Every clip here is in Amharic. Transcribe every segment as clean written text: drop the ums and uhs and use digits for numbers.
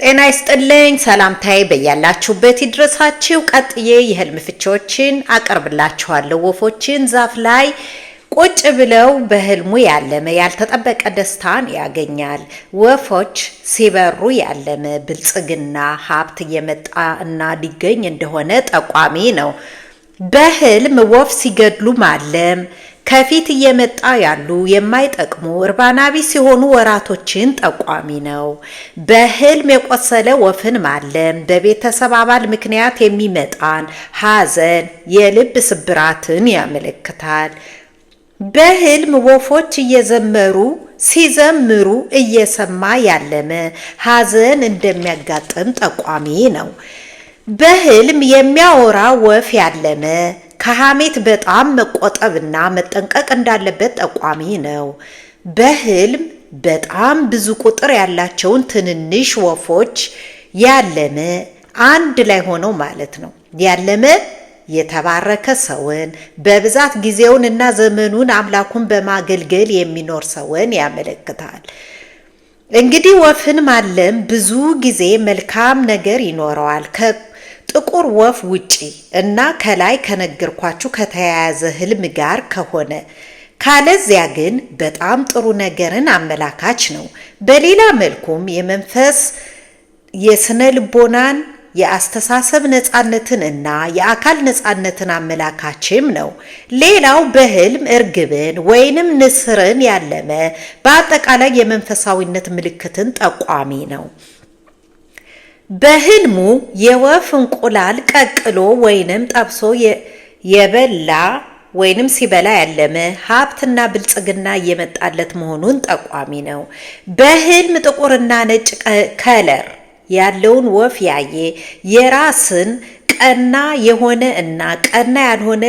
ጤና ይስጥልኝ ሰላምታዬ በያላችሁበት ይድረሳችሁ። ቀጥዬ የህልም ፍቺዎችን አቀርብላችኋለሁ። ወፎችን ዛፍ ላይ ቁጭ ብለው በህልሙ ያለመ ያልተጠበቀ ደስታን ያገኛል። ወፎች ሲበሩ ያለመ ብልጽግና ሀብት እየመጣ እና ሊገኝ እንደሆነ ጠቋሚ ነው። በህልም ወፍ ሲገድሉ ማለም ከፊት እየመጣ ያሉ የማይጠቅሙ እርባና ቢስ ሲሆኑ ወራቶችን ጠቋሚ ነው። በህልም የቆሰለ ወፍን ማለም በቤተሰብ አባል ምክንያት የሚመጣን ሐዘን፣ የልብ ስብራትን ያመለክታል። በህልም ወፎች ሲዘምሩ እየሰማ ያለመ ሐዘን እንደሚያጋጥም ጠቋሚ ነው። በህልም የሚያወራ ወፍ ያለመ ከሐሜት በጣም መቆጠብና መጠንቀቅ እንዳለበት ጠቋሚ ነው። በህልም በጣም ብዙ ቁጥር ያላቸውን ትንንሽ ወፎች ያለመ አንድ ላይ ሆነው ማለት ነው ያለመ የተባረከ ሰውን በብዛት ጊዜውን እና ዘመኑን አምላኩን በማገልገል የሚኖር ሰውን ያመለክታል። እንግዲህ ወፍን ማለም ብዙ ጊዜ መልካም ነገር ይኖረዋል ጥቁር ወፍ ውጪ እና ከላይ ከነገርኳችሁ ከተያያዘ ህልም ጋር ከሆነ ካለዚያ ግን በጣም ጥሩ ነገርን አመላካች ነው። በሌላ መልኩም የመንፈስ የስነ ልቦናን የአስተሳሰብ ነፃነትን እና የአካል ነፃነትን አመላካችም ነው። ሌላው በህልም እርግብን ወይንም ንስርን ያለመ በአጠቃላይ የመንፈሳዊነት ምልክትን ጠቋሚ ነው። በህልሙ የወፍ እንቁላል ቀቅሎ ወይንም ጠብሶ የበላ ወይንም ሲበላ ያለመ ሀብትና ብልጽግና እየመጣለት መሆኑን ጠቋሚ ነው። በህልም ጥቁርና ነጭ ከለር ያለውን ወፍ ያየ የራስን ቀና የሆነ እና ቀና ያልሆነ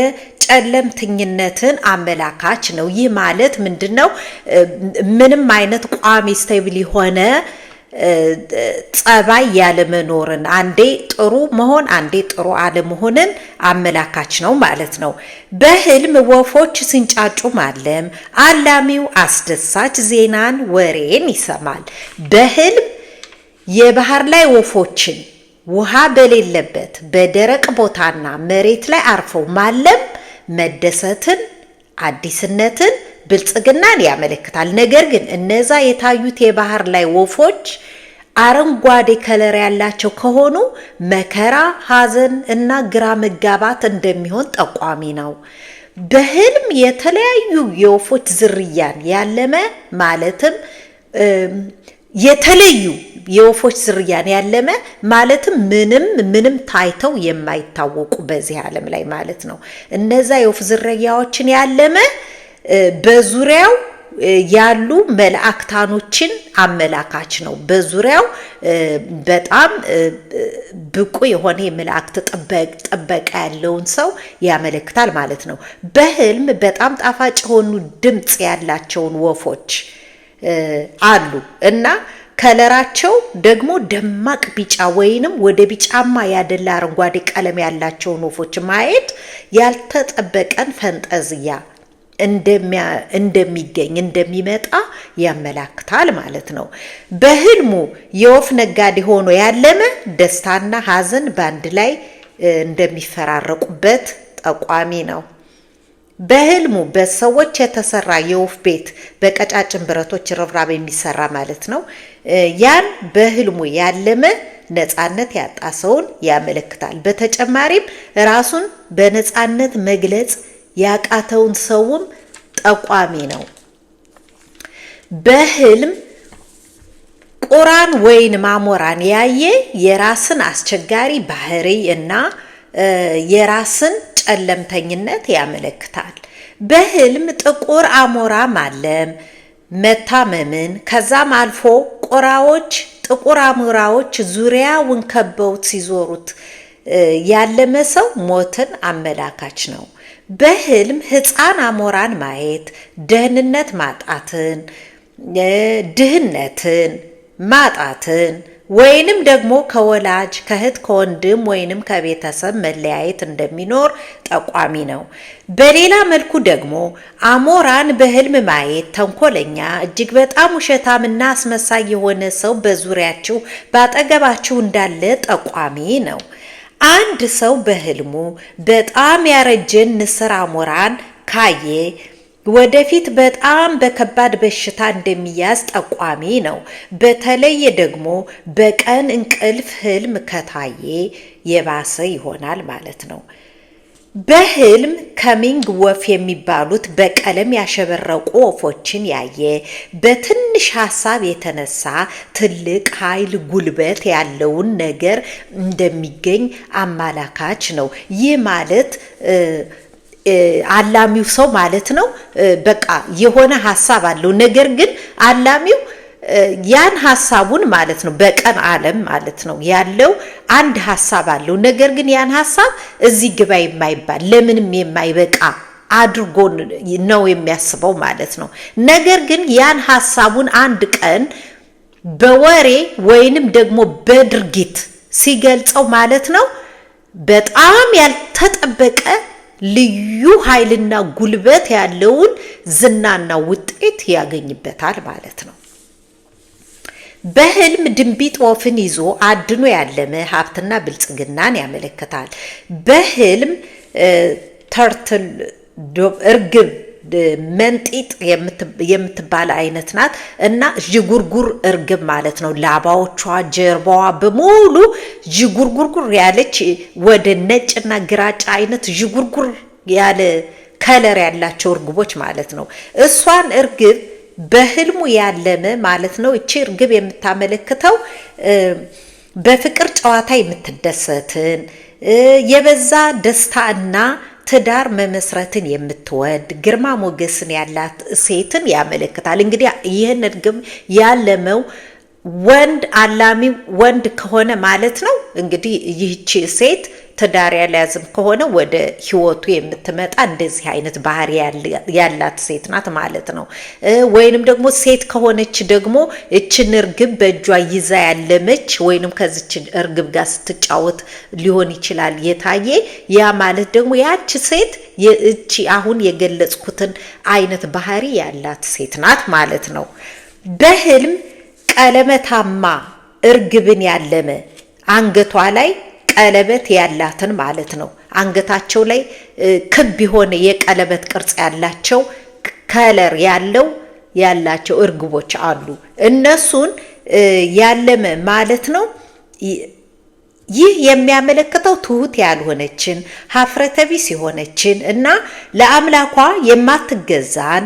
ጨለምተኝነትን አመላካች ነው። ይህ ማለት ምንድነው? ምንም አይነት ቋሚ ስቴብል የሆነ ጸባይ ያለመኖርን አንዴ ጥሩ መሆን አንዴ ጥሩ አለመሆንን አመላካች ነው ማለት ነው። በህልም ወፎች ሲንጫጩ ማለም አላሚው አስደሳች ዜናን ወሬን ይሰማል። በህልም የባህር ላይ ወፎችን ውሃ በሌለበት በደረቅ ቦታና መሬት ላይ አርፈው ማለም መደሰትን፣ አዲስነትን፣ ብልጽግናን ያመለክታል። ነገር ግን እነዛ የታዩት የባህር ላይ ወፎች አረንጓዴ ከለር ያላቸው ከሆኑ መከራ፣ ሐዘን እና ግራ መጋባት እንደሚሆን ጠቋሚ ነው። በህልም የተለያዩ የወፎች ዝርያን ያለመ ማለትም የተለዩ የወፎች ዝርያን ያለመ ማለትም ምንም ታይተው የማይታወቁ በዚህ ዓለም ላይ ማለት ነው። እነዛ የወፍ ዝርያዎችን ያለመ በዙሪያው ያሉ መላእክታኖችን አመላካች ነው። በዙሪያው በጣም ብቁ የሆነ የመላእክት ጥበቃ ያለውን ሰው ያመለክታል ማለት ነው። በህልም በጣም ጣፋጭ የሆኑ ድምፅ ያላቸውን ወፎች አሉ እና ከለራቸው ደግሞ ደማቅ ቢጫ ወይንም ወደ ቢጫማ ያደላ አረንጓዴ ቀለም ያላቸውን ወፎች ማየት ያልተጠበቀን ፈንጠዝያ እንደሚመጣ ያመላክታል ማለት ነው። በህልሙ የወፍ ነጋዴ ሆኖ ያለመ ደስታና ሐዘን በአንድ ላይ እንደሚፈራረቁበት ጠቋሚ ነው። በህልሙ በሰዎች የተሰራ የወፍ ቤት በቀጫጭን ብረቶች ርብራብ የሚሰራ ማለት ነው። ያን በህልሙ ያለመ ነፃነት ያጣ ሰውን ያመለክታል። በተጨማሪም ራሱን በነፃነት መግለጽ ያቃተውን ሰውም ጠቋሚ ነው። በህልም ቁራን ወይንም አሞራን ያየ የራስን አስቸጋሪ ባህሪ እና የራስን ጨለምተኝነት ያመለክታል። በህልም ጥቁር አሞራ ማለም መታመምን ከዛም አልፎ ጥቁር አሞራዎች ዙሪያውን ከበውት ሲዞሩት ያለመ ሰው ሞትን አመላካች ነው። በህልም ህፃን አሞራን ማየት ደህንነት ማጣትን፣ ድህነትን፣ ማጣትን ወይንም ደግሞ ከወላጅ ከእህት ከወንድም ወይንም ከቤተሰብ መለያየት እንደሚኖር ጠቋሚ ነው። በሌላ መልኩ ደግሞ አሞራን በህልም ማየት ተንኮለኛ፣ እጅግ በጣም ውሸታምና አስመሳይ የሆነ ሰው በዙሪያችሁ ባጠገባችሁ እንዳለ ጠቋሚ ነው። አንድ ሰው በህልሙ በጣም ያረጀን ንስር አሞራን ካየ ወደፊት በጣም በከባድ በሽታ እንደሚያዝ ጠቋሚ ነው። በተለይ ደግሞ በቀን እንቅልፍ ህልም ከታየ የባሰ ይሆናል ማለት ነው። በህልም ከሚንግ ወፍ የሚባሉት በቀለም ያሸበረቁ ወፎችን ያየ በትንሽ ሀሳብ የተነሳ ትልቅ ኃይል፣ ጉልበት ያለውን ነገር እንደሚገኝ አመላካች ነው። ይህ ማለት አላሚው ሰው ማለት ነው። በቃ የሆነ ሀሳብ አለው፣ ነገር ግን አላሚው ያን ሀሳቡን ማለት ነው በቀን ዓለም ማለት ነው ያለው አንድ ሀሳብ አለው፣ ነገር ግን ያን ሀሳብ እዚህ ግባ የማይባል ለምንም የማይበቃ አድርጎ ነው የሚያስበው ማለት ነው። ነገር ግን ያን ሀሳቡን አንድ ቀን በወሬ ወይንም ደግሞ በድርጊት ሲገልጸው ማለት ነው በጣም ያልተጠበቀ ልዩ ኃይልና ጉልበት ያለውን ዝናና ውጤት ያገኝበታል ማለት ነው። በህልም ድንቢጥ ወፍን ይዞ አድኖ ያለመ ሀብትና ብልጽግናን ያመለክታል። በህልም ተርትል እርግብ መንጢጥ የምትባል አይነት ናት እና ዥጉርጉር እርግብ ማለት ነው። ላባዎቿ ጀርባዋ በሙሉ ዥጉርጉር ያለች ወደ ነጭና ግራጫ አይነት ዥጉርጉር ያለ ከለር ያላቸው እርግቦች ማለት ነው። እሷን እርግብ በህልሙ ያለመ ማለት ነው። እቺ እርግብ የምታመለክተው በፍቅር ጨዋታ የምትደሰትን የበዛ ደስታና ትዳር መመስረትን የምትወድ ግርማ ሞገስን ያላት ሴትን ያመለክታል። እንግዲህ ይህን እርግብ ያለመው ወንድ አላሚ ወንድ ከሆነ ማለት ነው። እንግዲህ ይህቺ ሴት ትዳር ያልያዝም ከሆነ ወደ ህይወቱ የምትመጣ እንደዚህ አይነት ባህሪ ያላት ሴት ናት ማለት ነው። ወይንም ደግሞ ሴት ከሆነች ደግሞ እችን እርግብ በእጇ ይዛ ያለመች ወይንም ከዚች እርግብ ጋር ስትጫወት ሊሆን ይችላል የታየ። ያ ማለት ደግሞ ያቺ ሴት እቺ አሁን የገለጽኩትን አይነት ባህሪ ያላት ሴት ናት ማለት ነው። በህልም ቀለበታማ እርግብን ያለመ አንገቷ ላይ ቀለበት ያላትን ማለት ነው። አንገታቸው ላይ ክብ የሆነ የቀለበት ቅርጽ ያላቸው ከለር ያላቸው እርግቦች አሉ። እነሱን ያለመ ማለት ነው። ይህ የሚያመለክተው ትሁት ያልሆነችን ሀፍረተ ቢስ የሆነችን እና ለአምላኳ የማትገዛን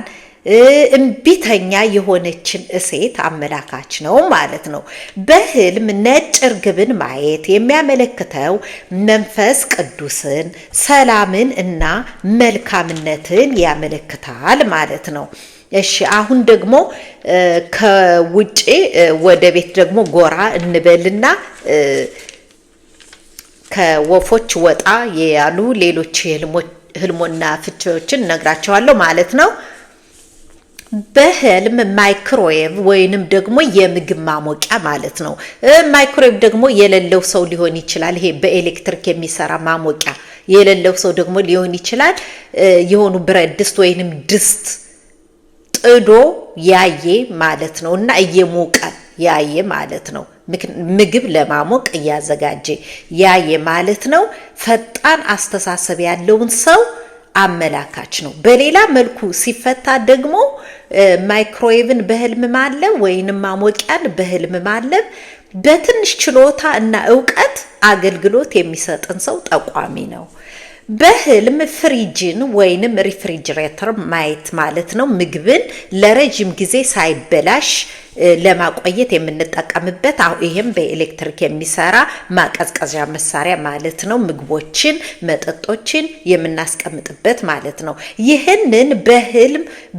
እምቢተኛ የሆነችን ሴት አመላካች ነው ማለት ነው። በህልም ነጭ እርግብን ማየት የሚያመለክተው መንፈስ ቅዱስን፣ ሰላምን እና መልካምነትን ያመለክታል ማለት ነው። እሺ አሁን ደግሞ ከውጪ ወደ ቤት ደግሞ ጎራ እንበልና ከወፎች ወጣ ያሉ ሌሎች ህልሞና ፍቺዎችን ነግራቸዋለሁ ማለት ነው። በህልም ማይክሮዌቭ ወይንም ደግሞ የምግብ ማሞቂያ ማለት ነው። ማይክሮዌቭ ደግሞ የሌለው ሰው ሊሆን ይችላል። ይሄ በኤሌክትሪክ የሚሰራ ማሞቂያ የሌለው ሰው ደግሞ ሊሆን ይችላል። የሆኑ ብረት ድስት ወይንም ድስት ጥዶ ያየ ማለት ነው እና እየሞቀ ያየ ማለት ነው። ምግብ ለማሞቅ እያዘጋጀ ያየ ማለት ነው። ፈጣን አስተሳሰብ ያለውን ሰው አመላካች ነው። በሌላ መልኩ ሲፈታ ደግሞ ማይክሮዌቭን በህልም ማለም ወይንም ማሞቂያን በህልም ማለም በትንሽ ችሎታ እና ዕውቀት አገልግሎት የሚሰጥን ሰው ጠቋሚ ነው። በህልም ፍሪጅን ወይንም ሪፍሪጅሬተር ማየት ማለት ነው። ምግብን ለረጅም ጊዜ ሳይበላሽ ለማቆየት የምንጠቀምበት ይሄም በኤሌክትሪክ የሚሰራ ማቀዝቀዣ መሳሪያ ማለት ነው። ምግቦችን መጠጦችን የምናስቀምጥበት ማለት ነው። ይህንን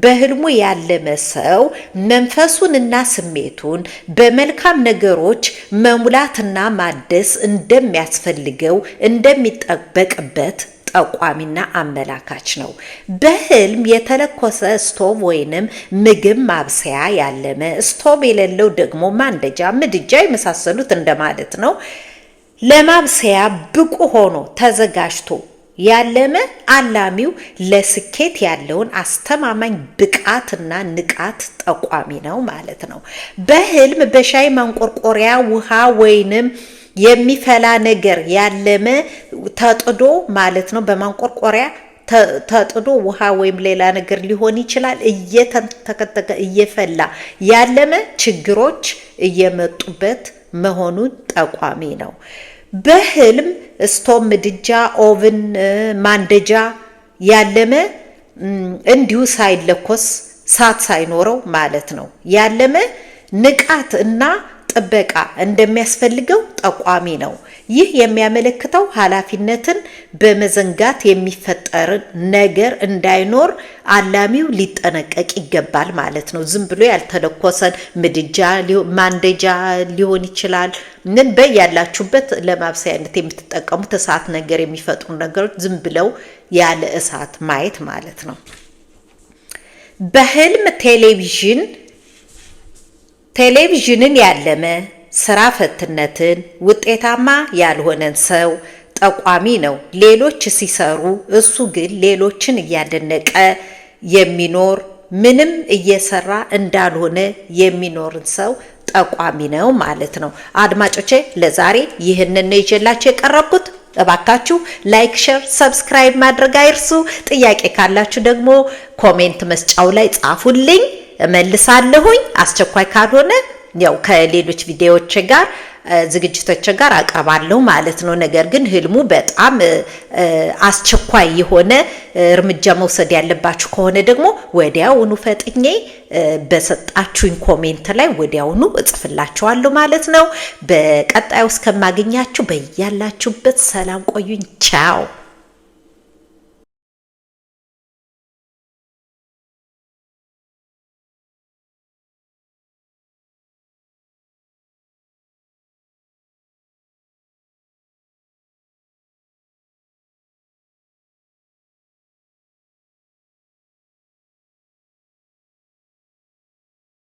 በህልሙ ያለመ ሰው መንፈሱንና ስሜቱን በመልካም ነገሮች መሙላትና ማደስ እንደሚያስፈልገው እንደሚጠበቅበት ጠቋሚና አመላካች ነው። በህልም የተለኮሰ ስቶቭ ወይንም ምግብ ማብሰያ ያለመ፣ ስቶቭ የሌለው ደግሞ ማንደጃ፣ ምድጃ የመሳሰሉት እንደማለት ነው። ለማብሰያ ብቁ ሆኖ ተዘጋጅቶ ያለመ አላሚው ለስኬት ያለውን አስተማማኝ ብቃትና ንቃት ጠቋሚ ነው ማለት ነው። በህልም በሻይ ማንቆርቆሪያ ውሃ ወይንም የሚፈላ ነገር ያለመ ተጥዶ ማለት ነው። በማንቆርቆሪያ ተጥዶ ውሃ ወይም ሌላ ነገር ሊሆን ይችላል እየተንተከተከ እየፈላ ያለመ ችግሮች እየመጡበት መሆኑን ጠቋሚ ነው። በህልም ስቶቭ፣ ምድጃ፣ ኦቭን፣ ማንደጃ ያለመ እንዲሁ ሳይለኮስ ሳት ሳይኖረው ማለት ነው ያለመ ንቃት እና ጥበቃ እንደሚያስፈልገው ጠቋሚ ነው። ይህ የሚያመለክተው ኃላፊነትን በመዘንጋት የሚፈጠር ነገር እንዳይኖር አላሚው ሊጠነቀቅ ይገባል ማለት ነው። ዝም ብሎ ያልተለኮሰን ምድጃ፣ ማንደጃ ሊሆን ይችላል። ምን በያላችሁበት ለማብሰያነት የምትጠቀሙት እሳት ነገር የሚፈጥሩ ነገሮች ዝም ብለው ያለ እሳት ማየት ማለት ነው። በህልም ቴሌቪዥንን ያለመ ስራ ፈትነትን፣ ውጤታማ ያልሆነን ሰው ጠቋሚ ነው። ሌሎች ሲሰሩ እሱ ግን ሌሎችን እያደነቀ የሚኖር ምንም እየሰራ እንዳልሆነ የሚኖርን ሰው ጠቋሚ ነው ማለት ነው። አድማጮቼ ለዛሬ ይህንን ነው ይዤላችሁ የቀረብኩት። እባካችሁ ላይክ፣ ሼር፣ ሰብስክራይብ ማድረግ አይርሱ። ጥያቄ ካላችሁ ደግሞ ኮሜንት መስጫው ላይ ጻፉልኝ፣ እመልሳለሁኝ። አስቸኳይ ካልሆነ ያው ከሌሎች ቪዲዮዎች ጋር ዝግጅቶች ጋር አቀርባለሁ ማለት ነው። ነገር ግን ህልሙ በጣም አስቸኳይ የሆነ እርምጃ መውሰድ ያለባችሁ ከሆነ ደግሞ ወዲያውኑ ፈጥኜ በሰጣችሁኝ ኮሜንት ላይ ወዲያውኑ እጽፍላችኋለሁ ማለት ነው። በቀጣዩ እስከማገኛችሁ በያላችሁበት ሰላም ቆዩኝ። ቻው።